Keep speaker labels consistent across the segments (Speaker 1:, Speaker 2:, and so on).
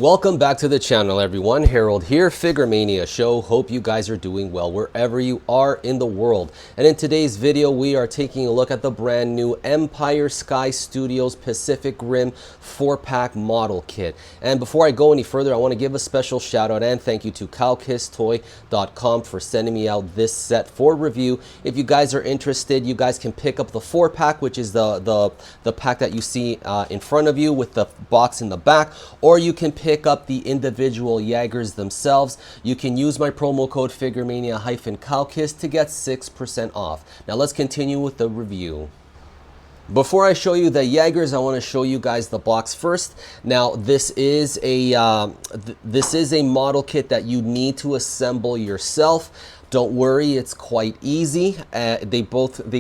Speaker 1: Welcome back to the channel, everyone. Harold here, Figuremania Show. Hope you guys are doing well wherever you are in the world. And in today's video, we are taking a look at the brand new Empire Sky Studios Pacific Rim 4-pack model kit. And before I go any further, I want to give a special shout out and thank you to kowkistoy.com for sending me out this set for review. If you guys are interested, you guys can pick up the 4-pack, which is the pack that you see in front of you with the box in the back, or you can pick up the individual Jaegers themselves. You can use my promo code Figuremania-kowkis to get 6% off. Now let's continue with the review. Before I show you the Jaegers, I want to show you guys the box first. Now this is a model kit that you need to assemble yourself. Don't worry, it's quite easy. They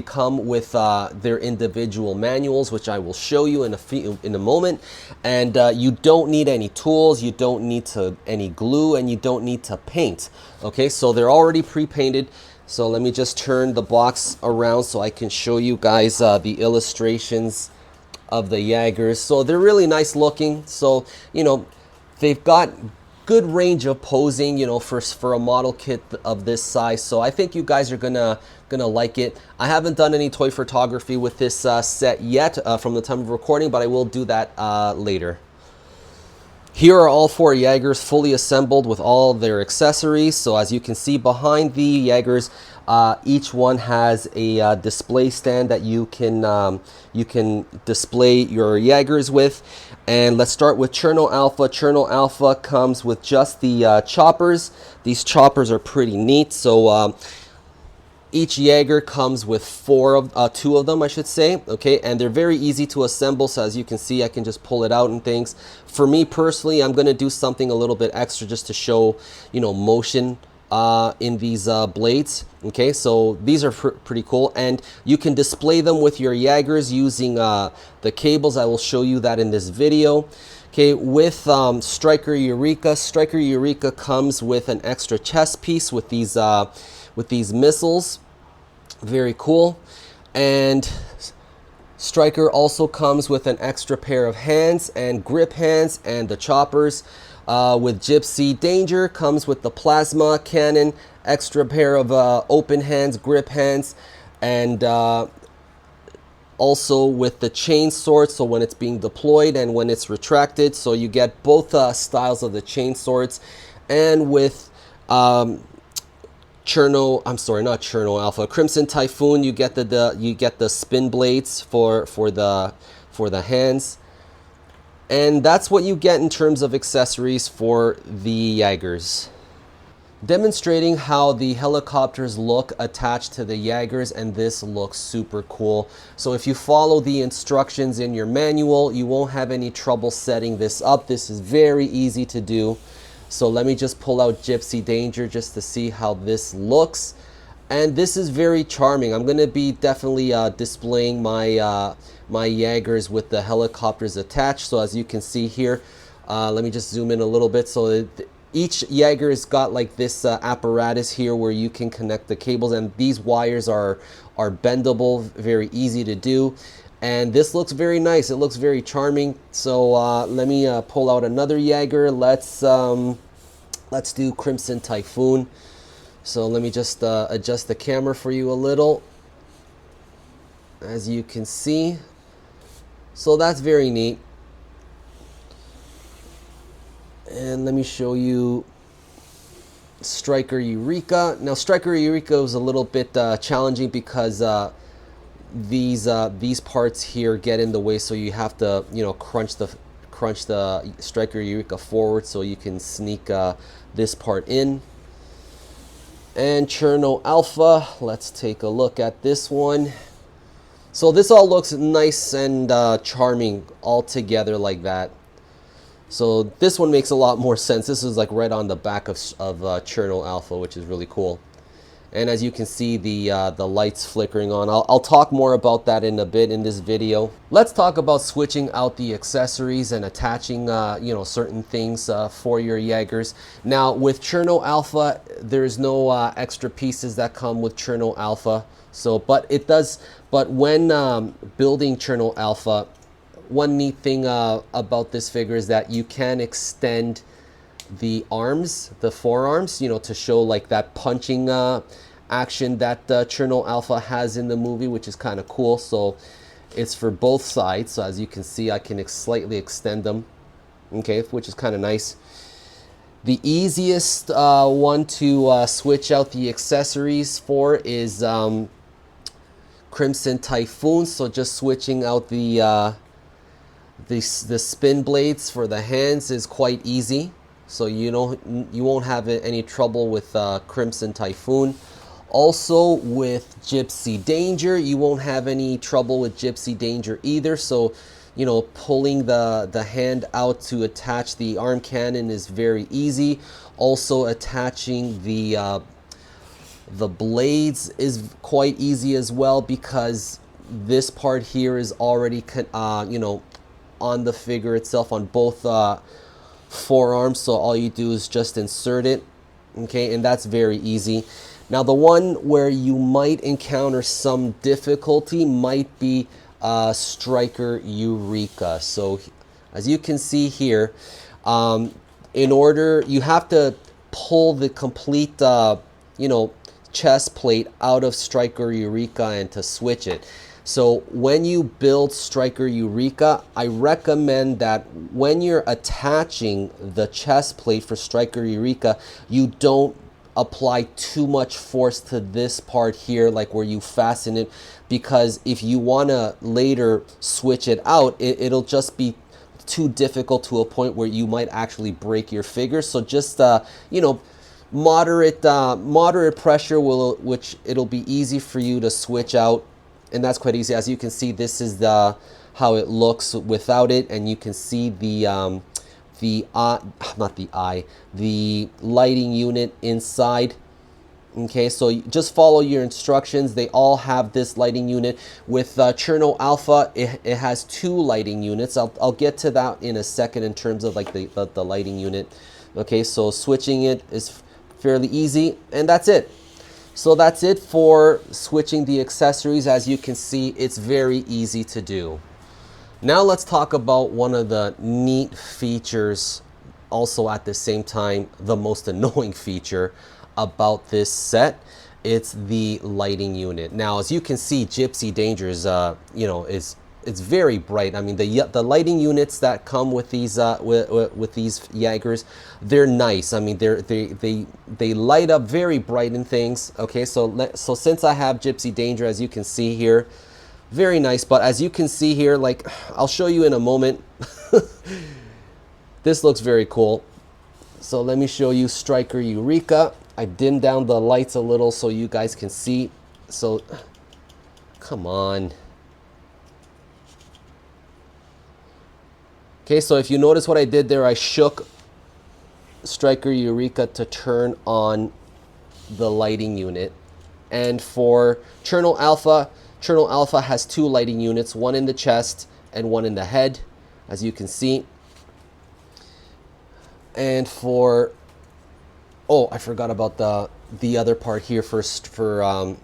Speaker 1: come with their individual manuals, which I will show you in a moment. And you don't need any tools, you don't need any glue, and you don't need to paint. Okay, so they're already pre-painted. So let me just turn the box around so I can show you guys the illustrations of the Jaegers. So they're really nice looking. So, you know, they've got good range of posing, you know, for a model kit of this size. So I think you guys are gonna like it. I haven't done any toy photography with this set yet from the time of recording, but I will do that later. Here are all 4 Jaegers fully assembled with all their accessories. So as you can see behind the Jaegers, each one has a display stand that you can display your Jaegers with. And let's start with Cherno Alpha. Cherno Alpha comes with just the choppers. These choppers are pretty neat. So each Jaeger comes with 2 of them, I should say. Okay, and they're very easy to assemble. So as you can see, I can just pull it out and things. For me personally, I'm gonna do something a little bit extra just to show, you know, motion in these blades. Okay, so these are pretty cool, and you can display them with your Jaegers using the cables. I will show you that in this video. Okay, with Striker Eureka. Striker Eureka comes with an extra chest piece with these missiles. Very cool. And Striker also comes with an extra pair of hands and grip hands and the choppers. With Gypsy Danger comes with the plasma cannon, extra pair of open hands, grip hands, and also with the chain sword, so when it's being deployed and when it's retracted. So you get both styles of the chain swords. And with Crimson Typhoon, you get the spin blades for the hands. And that's what you get in terms of accessories for the Jaegers. Demonstrating how the helicopters look attached to the Jaegers, and this looks super cool. So if you follow the instructions in your manual, you won't have any trouble setting this up. This is very easy to do. So let me just pull out Gypsy Danger just to see how this looks. And this is very charming. I'm gonna be definitely displaying my my Jaegers with the helicopters attached. So as you can see here, let me just zoom in a little bit. So each Jaeger's got like this apparatus here where you can connect the cables, and these wires are bendable, very easy to do. And this looks very nice. It looks very charming. So let me pull out another Jaeger. Let's do Crimson Typhoon. So let me just adjust the camera for you a little. As you can see, so that's very neat. And let me show you Striker Eureka. Now Striker Eureka was a little bit challenging because these parts here get in the way, so you have to, you know, crunch the Striker Eureka forward so you can sneak this part in. And Cherno Alpha, let's take a look at this one. So this all looks nice and charming all together like that. So this one makes a lot more sense. This is like right on the back of Cherno Alpha, which is really cool. And as you can see, the lights flickering on. I'll talk more about that in a bit in this video. Let's talk about switching out the accessories and attaching you know, certain things for your Jaegers. Now with Cherno Alpha, there's no extra pieces that come with Cherno Alpha. So, but when building Cherno Alpha, one neat thing about this figure is that you can extend the arms, the forearms, you know, to show like that punching action that Cherno Alpha has in the movie, which is kind of cool. So it's for both sides. So as you can see, I can slightly extend them, okay, which is kind of nice. The easiest one to switch out the accessories for is Crimson Typhoon. So just switching out the spin blades for the hands is quite easy. So you won't have any trouble with Crimson Typhoon. Also with Gypsy Danger, you won't have any trouble with Gypsy Danger either. So, you know, pulling the hand out to attach the arm cannon is very easy. Also attaching the blades is quite easy as well, because this part here is already you know, on the figure itself on both forearms. So all you do is just insert it, okay, and that's very easy. Now the one where you might encounter some difficulty might be Striker Eureka. So as you can see here, in order, you have to pull the complete you know, chest plate out of Striker Eureka and to switch it. So when you build Striker Eureka, I recommend that when you're attaching the chest plate for Striker Eureka, you don't apply too much force to this part here, like where you fasten it, because if you want to later switch it out, it'll just be too difficult to a point where you might actually break your figure. So just you know, moderate pressure which it'll be easy for you to switch out, and that's quite easy. As you can see, this is how it looks without it, and you can see the lighting unit inside. Okay, so just follow your instructions. They all have this lighting unit. With Cherno Alpha, it has 2 lighting units. I'll get to that in a second in terms of like the lighting unit. Okay, so switching it is fairly easy, and that's it. So that's it for switching the accessories. As you can see, it's very easy to do. Now let's talk about one of the neat features, also at the same time the most annoying feature about this set. It's the lighting unit. Now as you can see, Gypsy Danger's you know, it's very bright. I mean, the lighting units that come with these Jaegers, they're nice. I mean, they light up very bright and things. Okay, so since I have Gypsy Danger, as you can see here, very nice. But as you can see here, like I'll show you in a moment, this looks very cool. So let me show you Striker Eureka. I dimmed down the lights a little so you guys can see. So come on. Okay, so if you notice what I did there, I shook Striker Eureka to turn on the lighting unit. And for Cherno Alpha has 2 lighting units, one in the chest and one in the head, as you can see. And for, oh, I forgot about the other part here. For Cherno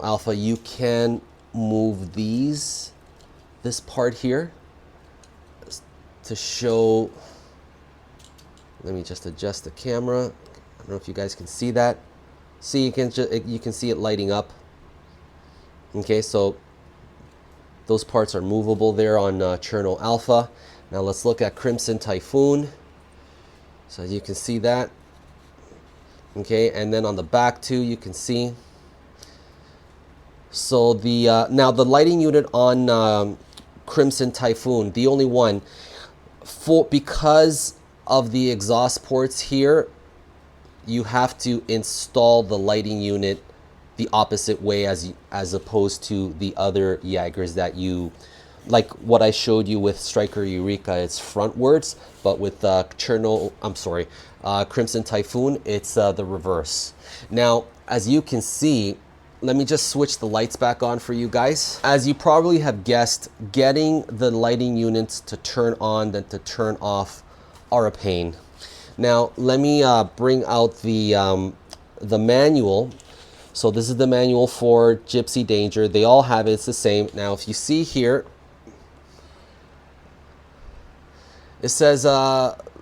Speaker 1: Alpha, you can move this part here to show. Let me just adjust the camera. I don't know if you guys can see that. See, you can see it lighting up. Okay, so those parts are movable there on Cherno Alpha. Now let's look at Crimson Typhoon. So you can see that. Okay, and then on the back too, you can see. So now the lighting unit on Crimson Typhoon, the only one, because of the exhaust ports here, you have to install the lighting unit the opposite way as opposed to the other Jaegers that you, like what I showed you with Striker Eureka, it's frontwards, but with Crimson Typhoon, it's the reverse. Now, as you can see, let me just switch the lights back on for you guys. As you probably have guessed, getting the lighting units to turn on then to turn off are a pain. Now, let me bring out the manual. So this is the manual for Gypsy Danger. They all have it, it's the same. Now, if you see here, It says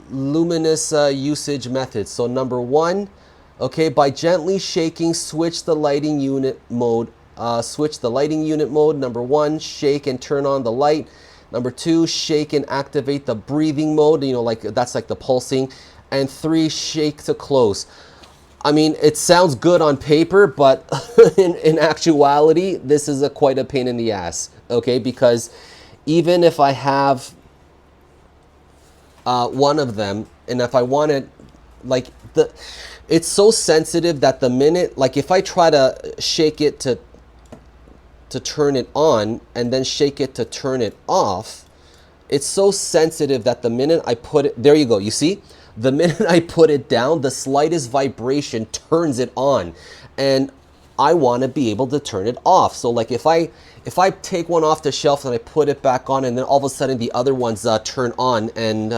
Speaker 1: luminous usage methods. So number one, okay, by gently shaking, switch the lighting unit mode. Switch the lighting unit mode. Number one, shake and turn on the light. Number two, shake and activate the breathing mode. You know, like that's like the pulsing. And three, shake to close. I mean, it sounds good on paper, but in actuality, this is quite a pain in the ass. Okay, because even if I have one of them, and if I want it, like it's so sensitive that the minute, like if I try to shake it to turn it on and then shake it to turn it off, it's so sensitive that the minute I put it, there you go, you see? The minute I put it down, the slightest vibration turns it on, and I want to be able to turn it off. So like if I take one off the shelf and I put it back on, and then all of a sudden the other ones turn on, and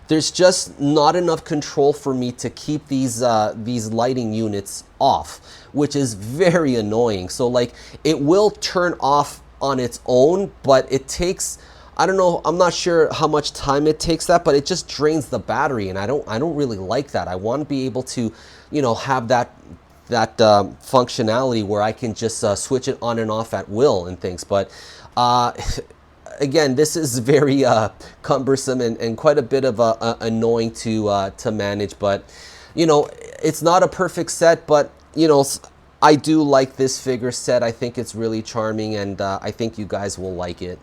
Speaker 1: there's just not enough control for me to keep these lighting units off, which is very annoying. So like it will turn off on its own, but it takes, I don't know, I'm not sure how much time it takes that, but it just drains the battery, and I don't really like that. I want to be able to, you know, have that functionality where I can just switch it on and off at will and things. But again, this is very cumbersome and quite a bit of annoying to manage. But you know, it's not a perfect set, but you know, I do like this figure set. I think it's really charming, and I think you guys will like it.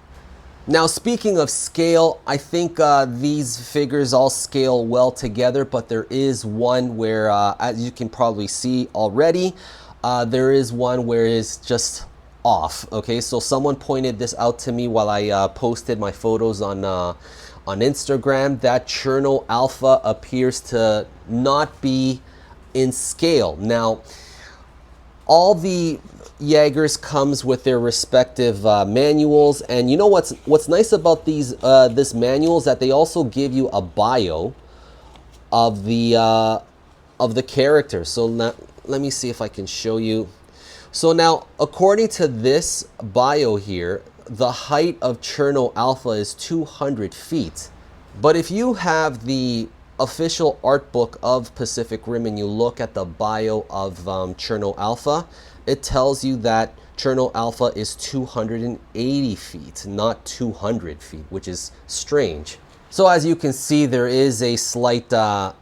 Speaker 1: Now, speaking of scale, I think these figures all scale well together, but there is one where, as you can probably see already, there is one where it's just off. Okay, so someone pointed this out to me while I posted my photos on Instagram, that Cherno Alpha appears to not be in scale. Now, all the Jaegers comes with their respective manuals, and you know what's nice about these this manual is that they also give you a bio of the character. So let me see if I can show you. So now, according to this bio here, the height of Cherno Alpha is 200 feet. But if you have the official art book of Pacific Rim and you look at the bio of Cherno Alpha, it tells you that Cherno Alpha is 280 feet, not 200 feet, which is strange. So as you can see, there is a slight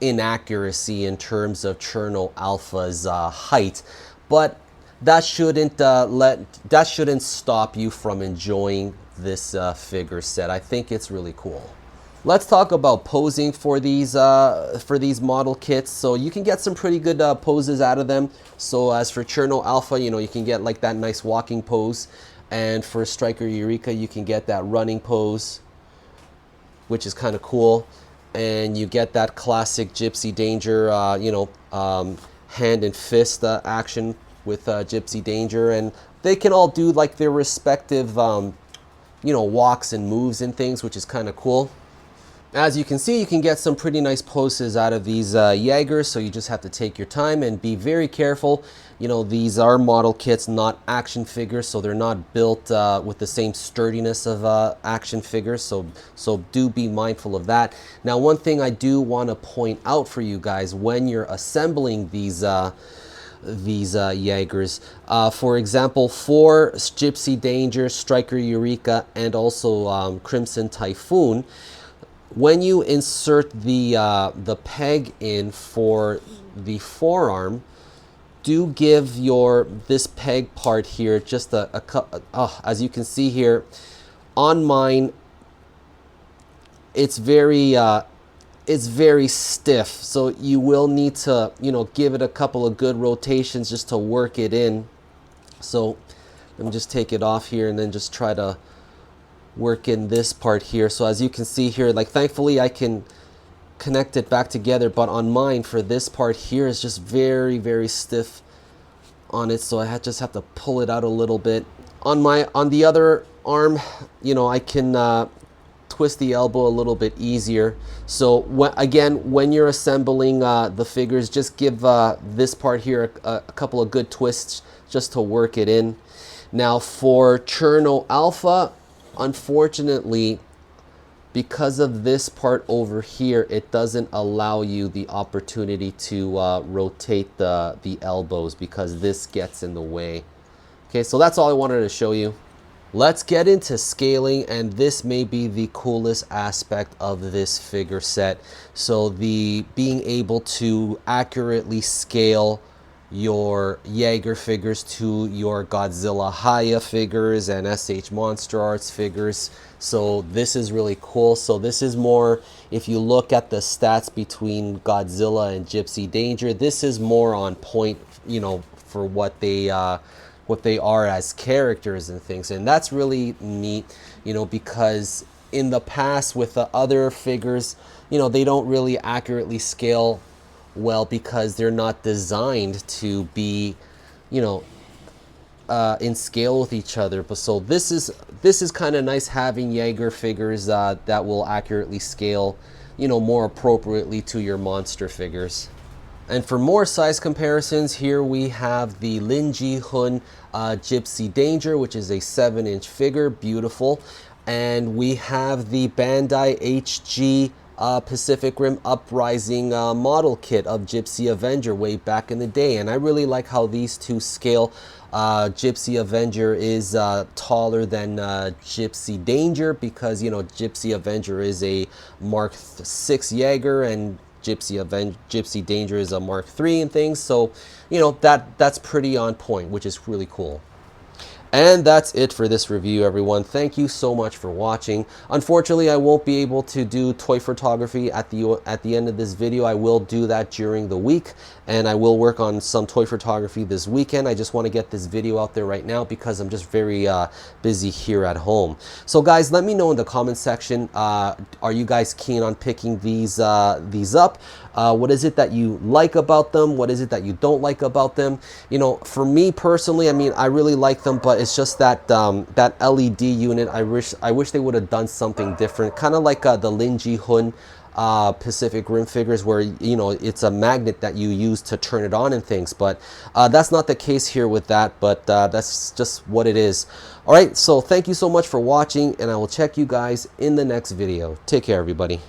Speaker 1: inaccuracy in terms of Cherno Alpha's height, but that shouldn't stop you from enjoying this figure set. I think it's really cool. Let's talk about posing for these model kits. So you can get some pretty good poses out of them. So as for Cherno Alpha, you know, you can get like that nice walking pose, and for Striker Eureka, you can get that running pose, which is kind of cool. And you get that classic Gypsy Danger, hand and fist action with Gypsy Danger, and they can all do like their respective, walks and moves and things, which is kind of cool. As you can see, you can get some pretty nice poses out of these Jaegers, so you just have to take your time and be very careful. You know, these are model kits, not action figures, so they're not built with the same sturdiness of action figures, so do be mindful of that. Now, one thing I do want to point out for you guys when you're assembling these Jaegers, for example, for Gypsy Danger, Striker Eureka, and also Crimson Typhoon, when you insert the peg in for the forearm, do give this peg part here just as you can see here on mine, it's very stiff, so you will need to, you know, give it a couple of good rotations just to work it in. So let me just take it off here and then just try to work in this part here. So as you can see here, like thankfully I can connect it back together, but on mine for this part here is just very, very stiff on it, so I just have to pull it out a little bit. On the other arm, you know, I can twist the elbow a little bit easier. So when you're assembling the figures, just give this part here a couple of good twists just to work it in. Now for Cherno Alpha, unfortunately, because of this part over here, it doesn't allow you the opportunity to rotate the elbows because this gets in the way. Okay, so that's all I wanted to show you. Let's get into scaling, and this may be the coolest aspect of this figure set. So the being able to accurately scale your Jaeger figures to your Godzilla Hiya figures and SH Monster Arts figures. So this is really cool. So this is more, if you look at the stats between Godzilla and Gypsy Danger, this is more on point, you know, for what they are as characters and things. And that's really neat, you know, because in the past with the other figures, you know, they don't really accurately scale well because they're not designed to be, you know, in scale with each other. But so this is kind of nice having Jaeger figures that will accurately scale, you know, more appropriately to your monster figures. And for more size comparisons, here we have the Lin Ji-hun Gypsy Danger, which is a 7-inch figure, beautiful. And we have the Bandai HG Pacific Rim Uprising model kit of Gypsy Avenger way back in the day. And I really like how these two scale. Gypsy Avenger is taller than Gypsy Danger because, you know, Gypsy Avenger is a Mark 6 Jaeger and Gypsy Danger is a Mark III and things. So, you know, that's pretty on point, which is really cool. And that's it for this review, everyone. Thank you so much for watching. Unfortunately, I won't be able to do toy photography at the end of this video. I will do that during the week, and I will work on some toy photography this weekend. I just want to get this video out there right now because I'm just very busy here at home. So guys, let me know in the comment section, are you guys keen on picking these up? What is it that you like about them? What is it that you don't like about them? You know, for me personally, I mean, I really like them, but it's just that that LED unit. I wish they would have done something different, kind of like the Lin Ji-hun Pacific Rim figures, where, you know, it's a magnet that you use to turn it on and things. But that's not the case here with that. But that's just what it is. All right. So thank you so much for watching, and I will check you guys in the next video. Take care, everybody.